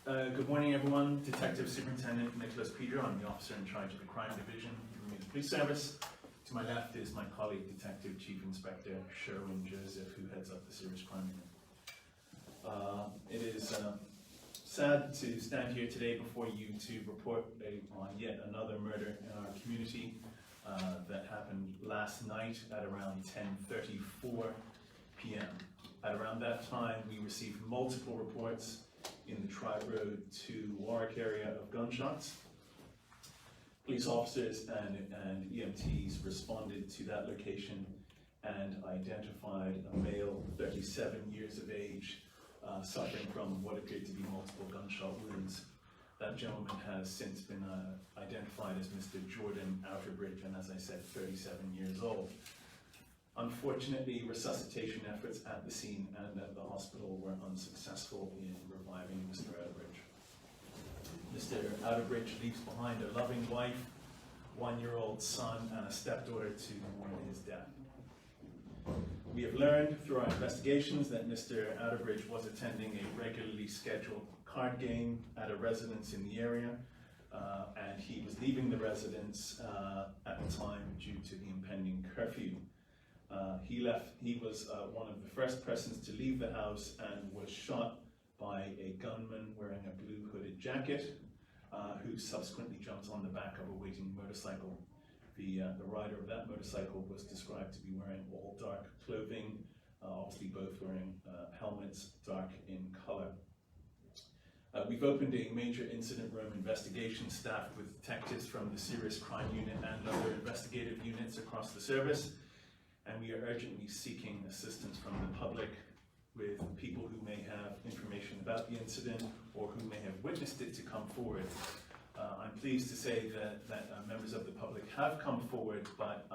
Good morning, everyone. Detective Superintendent Nicholas Pedro. I'm the officer in charge of the Crime Division in the Bermuda Police Service. To my left is my colleague, Detective Chief Inspector Sherwin Joseph, who heads up the Serious Crime Unit. It is sad to stand here today before you to report on yet another murder in our community that happened last night at around 10:34 p.m. At around that time, we received multiple reports in the Tribe Road to Warwick area of gunshots. Police officers and EMTs responded to that location and identified a male, 37 years of age, suffering from what appeared to be multiple gunshot wounds. That gentleman has since been identified as Mr. Jordan Outerbridge, and as I said, 37 years old. Unfortunately, resuscitation efforts at the scene and at the hospital were unsuccessful in reviving Mr. Outerbridge. Mr. Outerbridge leaves behind a loving wife, 1-year-old son, and a stepdaughter to mourn his death. We have learned through our investigations that Mr. Outerbridge was attending a regularly scheduled card game at a residence in the area, and he was leaving the residence at the time due to the impending curfew. He was one of the first persons to leave the house and was shot by a gunman wearing a blue hooded jacket, who subsequently jumped on the back of a waiting motorcycle. The rider of that motorcycle was described to be wearing all dark clothing, obviously both wearing helmets, dark in color. We've opened a major incident room investigation staffed with detectives from the Serious Crime Unit and other investigative units across the service. And we are urgently seeking assistance from the public with people who may have information about the incident or who may have witnessed it to come forward. I'm pleased to say that members of the public have come forward, but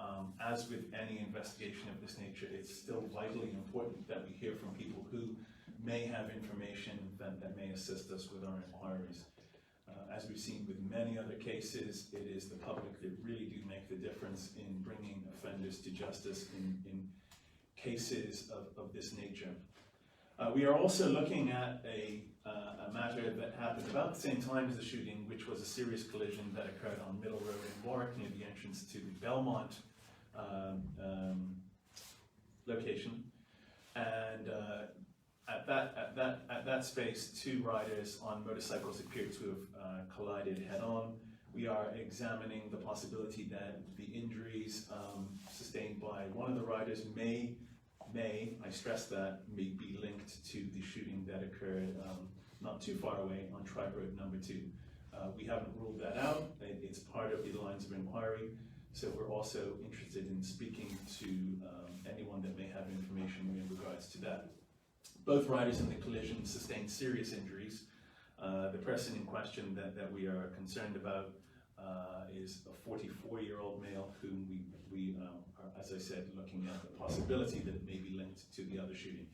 as with any investigation of this nature, it's still vitally important that we hear from people who may have information that may assist us with our inquiries. As we've seen with many other cases, it is the public that really do make the difference in bringing offenders to justice in cases of this nature. We are also looking at a matter that happened about the same time as the shooting, which was a serious collision that occurred on Middle Road in Warwick near the entrance to the Belmont location. And at that space, 2 riders on motorcycles appeared to have collided head-on. We are examining the possibility that the injuries sustained by one of the riders may, I stress that, may be linked to the shooting that occurred not too far away on Tribe Road number 2. We haven't ruled that out. It's part of the lines of inquiry. So we're also interested in speaking to anyone that may have information in regards to that. Both riders in the collision sustained serious injuries. The person in question that we are concerned about is a 44-year-old male whom we are, as I said, looking at the possibility that it may be linked to the other shooting.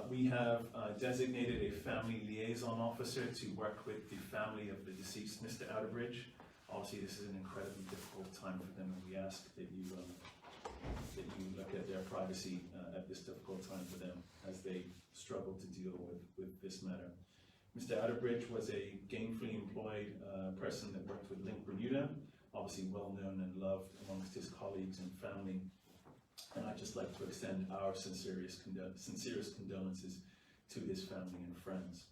We have designated a family liaison officer to work with the family of the deceased, Mr. Outerbridge. Obviously, this is an incredibly difficult time for them, and we ask that you look at their privacy at this difficult time for them as they struggle to deal with this matter. Mr. Outerbridge was a gainfully employed person that worked with Bermuda, obviously well known and loved amongst his colleagues and family. And I'd just like to extend our sincerest condolences to his family and friends.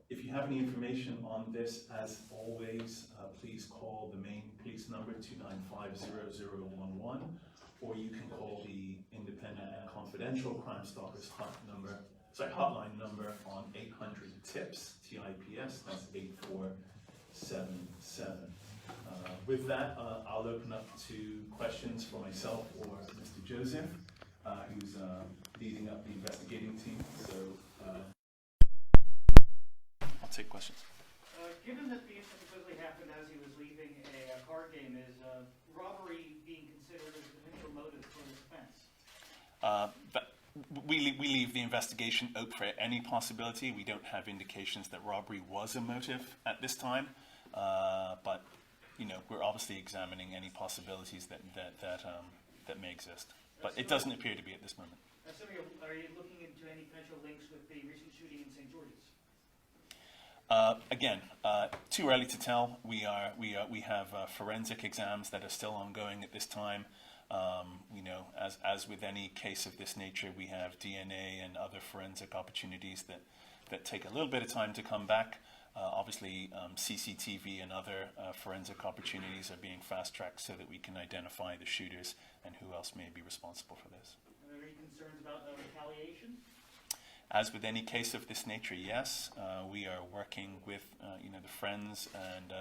If you have any information on this, as always, please call the main police number 295-0011, or you can call the independent and confidential Crime Stoppers hotline number on 800-TIPS, TIPS, that's 8477. With that, I'll open up to questions for myself or Mr. Joseph, who's leading up the investigating team. So I'll take questions. Given that the incident supposedly happened as he was leaving a card game, is robbery being considered as a potential motive for this offense? We leave the investigation open for any possibility. We don't have indications that robbery was a motive at this time, but we're obviously examining any possibilities that may exist. But it doesn't appear to be at this moment. Are you looking into any potential links with the recent shooting in St. George's? Again, too early to tell. We have forensic exams that are still ongoing at this time. As with any case of this nature, we have DNA and other forensic opportunities that take a little bit of time to come back. Obviously, CCTV and other forensic opportunities are being fast-tracked so that we can identify the shooters and who else may be responsible for this. Are there any concerns about retaliation? As with any case of this nature, yes. We are working with the friends and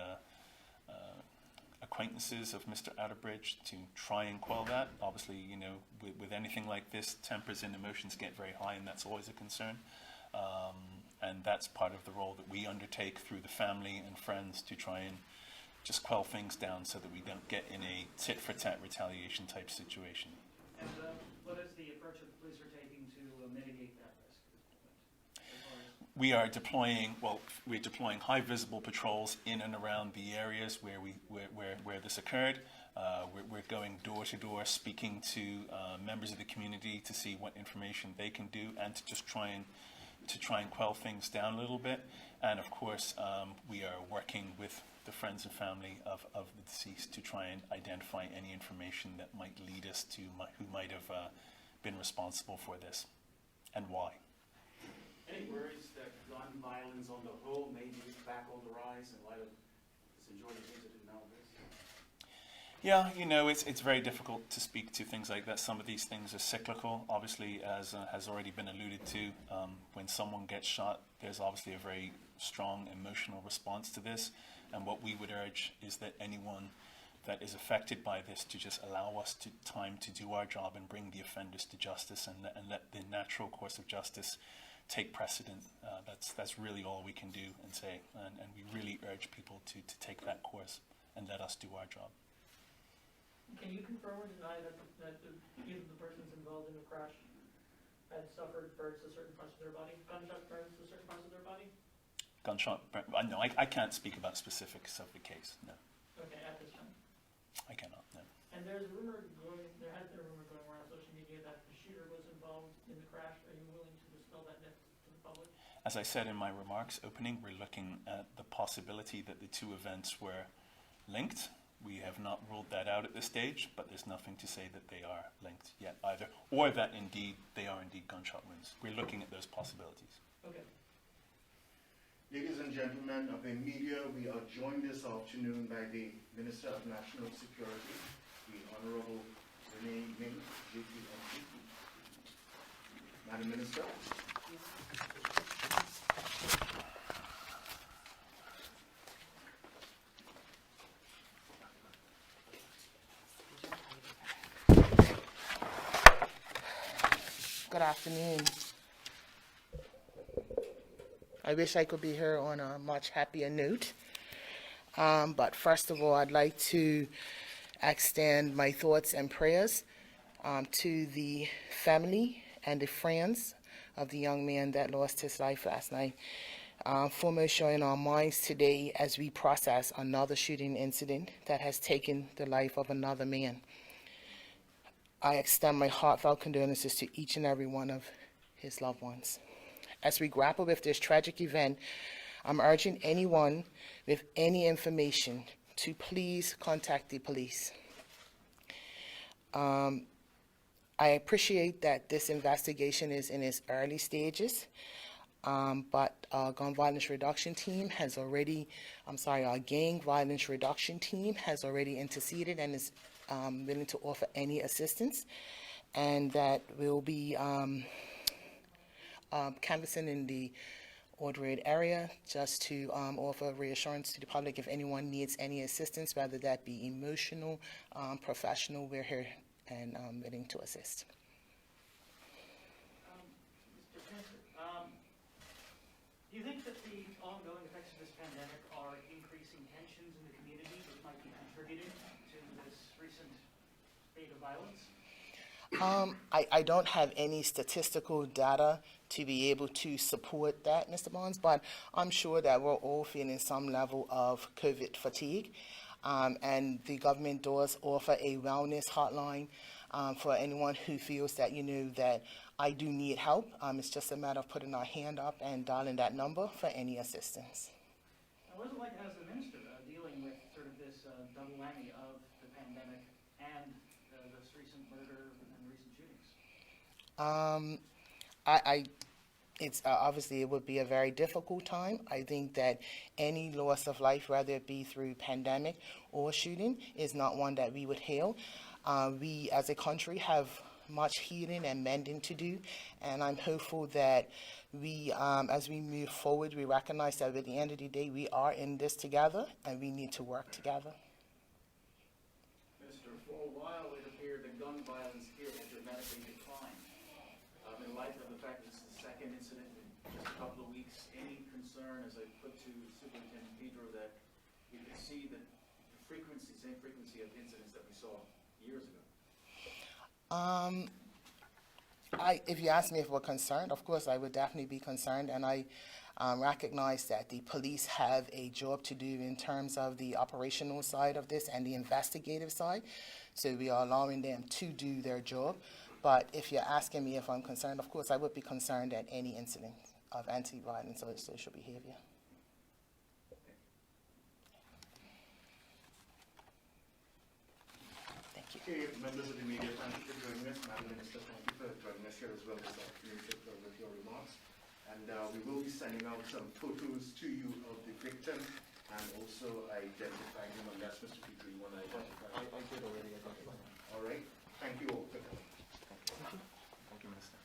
acquaintances of Mr. Atterbridge to try and quell that. Obviously, with anything like this, tempers and emotions get very high, and that's always a concern. And that's part of the role that we undertake through the family and friends to try and just quell things down so that we don't get in a tit-for-tat retaliation type situation. And what is the approach that the police are taking to mitigate that risk at this point? We're deploying high visible patrols in and around the areas where this occurred. We're going door to door, speaking to members of the community to see what information they can do, and to just try and quell things down a little bit. And of course, we are working with the friends and family of the deceased to try and identify any information that might lead us to who might have been responsible for this and why. Any worries that gun violence on the whole may be back on the rise in light of this enjoyable incident nowadays? Yeah, it's very difficult to speak to things like that. Some of these things are cyclical. Obviously, as has already been alluded to, when someone gets shot, there's obviously a very strong emotional response to this. And what we would urge is that anyone that is affected by this to just allow us time to do our job and bring the offenders to justice, and let the natural course of justice take precedent. That's really all we can do and say. And we really urge people to take that course and let us do our job. Can you confirm or deny that either the persons involved in the crash had suffered burns to certain parts of their body, gunshot burns to certain parts of their body? Gunshot burn? No, I can't speak about specifics of the case, no. Okay, at this time. I cannot, no. And there has been a rumor going around social media that the shooter was involved in the crash. Are you willing to dispel that myth to the public? As I said in my remarks opening, we're looking at the possibility that the two events were linked. We have not ruled that out at this stage, but there's nothing to say that they are linked yet either, or that indeed they are indeed gunshot wounds. We're looking at those possibilities. Okay. Ladies and gentlemen of the media, we are joined this afternoon by the Minister of National Security, the Honorable Renee Ming, JPMC. Madam Minister. Good afternoon. I wish I could be here on a much happier note. But first of all, I'd like to extend my thoughts and prayers to the family and the friends of the young man that lost his life last night. Foremost in our minds today as we process another shooting incident that has taken the life of another man. I extend my heartfelt condolences to each and every one of his loved ones. As we grapple with this tragic event, I'm urging anyone with any information to please contact the police. I appreciate that this investigation is in its early stages, but our gun violence reduction team has already, our gang violence reduction team has already interceded and is willing to offer any assistance, and that will be canvassing in the Ordred area just to offer reassurance to the public if anyone needs any assistance, whether that be emotional, professional. We're here and willing to assist. Mr. Minister, do you think that the ongoing effects of this pandemic are increasing tensions in the community that might be contributing to this recent spate of violence? I don't have any statistical data to be able to support that, Mr. Barnes, but I'm sure that we're all feeling some level of COVID fatigue. And the government does offer a wellness hotline For anyone who feels that, that I do need help, it's just a matter of putting our hand up and dialing that number for any assistance. Now, what is it like as the minister dealing with sort of this double whammy of the pandemic and this recent murder and recent shootings? It's obviously it would be a very difficult time. I think that any loss of life, whether it be through pandemic or shooting, is not one that we would hail. We as a country have much healing and mending to do, and I'm hopeful that we, as we move forward, we recognize that at the end of the day, we are in this together, and we need to work together. Minister, for a while it appeared that gun violence here had dramatically declined. In light of the fact that this is the second incident in just a couple of weeks, any concern, as I put to Superintendent Pedro, that you could see that the frequency, same frequency of incidents that we saw years ago? If you ask me if we're concerned, of course I would definitely be concerned, and I recognize that the police have a job to do in terms of the operational side of this and the investigative side, so we are allowing them to do their job. But if you're asking me if I'm concerned, of course I would be concerned at any incident of anti-violence or social behavior. Thank you. Okay, members of the media, thank you for joining us. Madam Minister, thank you for joining us here as well this afternoon with your remarks. And we will be sending out some photos to you of the victim and also identifying him, unless Mr. Petrie, you want to identify him. I did already, I got it. All right, thank you all for coming. Thank you, Minister.